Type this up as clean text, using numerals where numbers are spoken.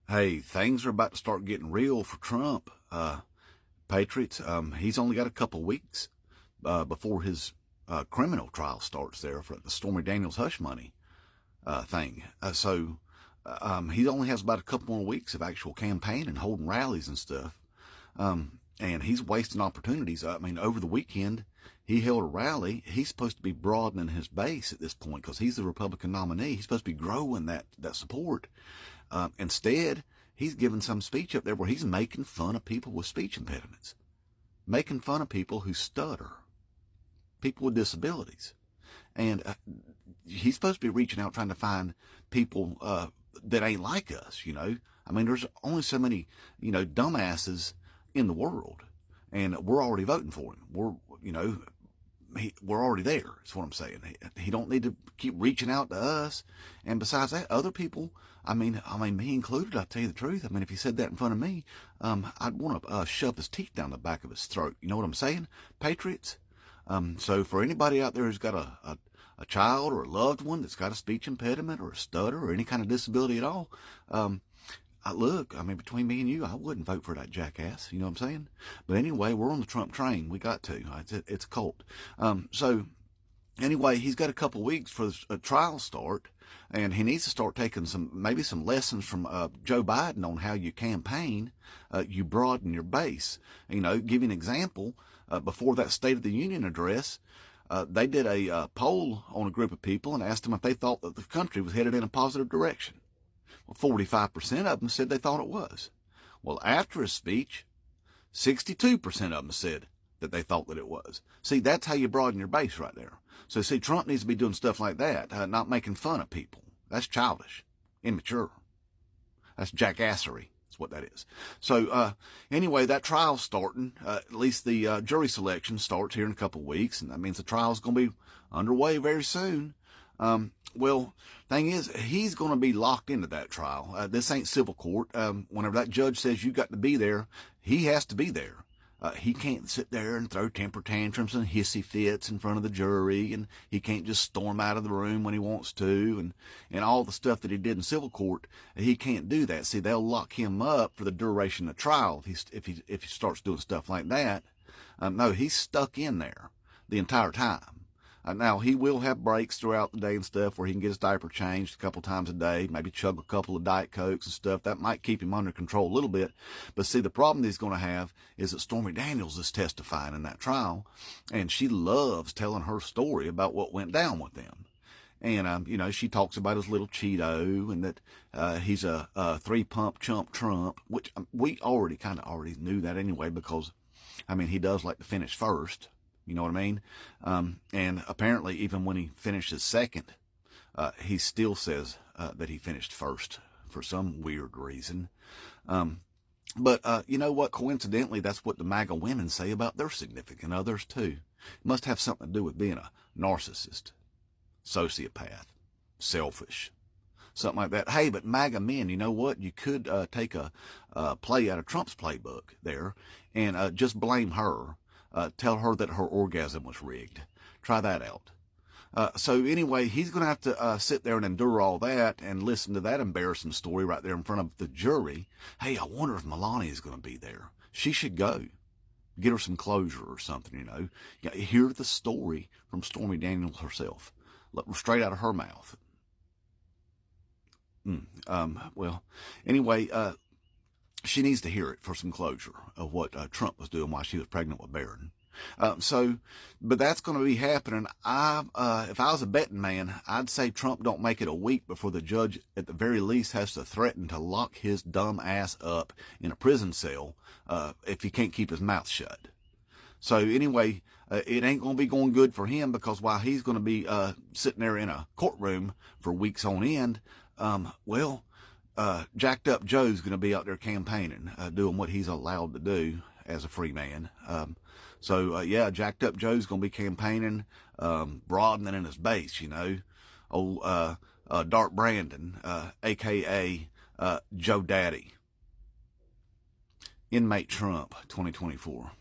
Hey, things are about to start getting real for Trump. Patriots, he's only got a couple weeks before his criminal trial starts there for the Stormy Daniels hush money thing. He only has about a couple more weeks of actual campaign and holding rallies and stuff. And he's wasting opportunities. I mean, over the weekend, he held a rally. He's supposed to be broadening his base at this point because he's the Republican nominee. He's supposed to be growing that support. Instead, he's giving some speech up there where he's making fun of people with speech impediments, making fun of people who stutter, people with disabilities. And he's supposed to be reaching out trying to find people that ain't like us, you know. I mean, there's only so many, dumbasses in the world, and we're already voting for him. We're already there. That's what I'm saying. He don't need to keep reaching out to us. And besides that, other people, I mean, me included, I'll tell you the truth. I mean, if he said that in front of me, I'd want to shove his teeth down the back of his throat. You know what I'm saying? Patriots. So for anybody out there who's got a child or a loved one that's got a speech impediment or a stutter or any kind of disability at all, look, I mean, between me and you, I wouldn't vote for that jackass. You know what I'm saying? But anyway, we're on the Trump train. We got to. It's a cult. So anyway, he's got a couple weeks for a trial start, and he needs to start taking maybe some lessons from Joe Biden on how you campaign. You broaden your base. Give you an example. Before that State of the Union address, they did a poll on a group of people and asked them if they thought that the country was headed in a positive direction. Well, 45% of them said they thought it was. Well, after his speech, 62% of them said that they thought that it was. See, that's how you broaden your base right there. So, see, Trump needs to be doing stuff like that, not making fun of people. That's childish, immature. That's jackassery. That's what that is. So, anyway, that trial's starting. At least the jury selection starts here in a couple of weeks, and that means the trial's going to be underway very soon. Well, thing is, he's going to be locked into that trial. This ain't civil court. Whenever that judge says you got to be there, he has to be there. He can't sit there and throw temper tantrums and hissy fits in front of the jury, and he can't just storm out of the room when he wants to, and all the stuff that he did in civil court. He can't do that. See, they'll lock him up for the duration of the trial if he starts doing stuff like that. No, he's stuck in there the entire time. Now, he will have breaks throughout the day and stuff where he can get his diaper changed a couple times a day, maybe chug a couple of Diet Cokes and stuff. That might keep him under control a little bit. But see, the problem that he's going to have is that Stormy Daniels is testifying in that trial, and she loves telling her story about what went down with them. And, she talks about his little Cheeto and that he's a three-pump chump Trump, which we already knew that anyway because, he does like to finish first. You know what I mean? And apparently, even when he finishes second, he still says that he finished first for some weird reason. But you know what? Coincidentally, that's what the MAGA women say about their significant others, too. It must have something to do with being a narcissist, sociopath, selfish, something like that. Hey, but MAGA men, you know what? You could take a play out of Trump's playbook there and just blame her. Tell her that her orgasm was rigged. Try that out. So anyway, he's going to have to sit there and endure all that and listen to that embarrassing story right there in front of the jury. Hey, I wonder if Melania is going to be there. She should go. Get her some closure or something, Hear the story from Stormy Daniels herself. Straight out of her mouth. Well, anyway, she needs to hear it for some closure of what Trump was doing while she was pregnant with Barron. But that's going to be happening. If I was a betting man, I'd say Trump don't make it a week before the judge at the very least has to threaten to lock his dumb ass up in a prison cell if he can't keep his mouth shut. So anyway, it ain't going to be going good for him because while he's going to be sitting there in a courtroom for weeks on end, Jacked Up Joe's going to be out there campaigning, doing what he's allowed to do as a free man. Jacked Up Joe's going to be campaigning, broadening in his base, Old Dark Brandon, a.k.a. Joe Daddy. Inmate Trump, 2024.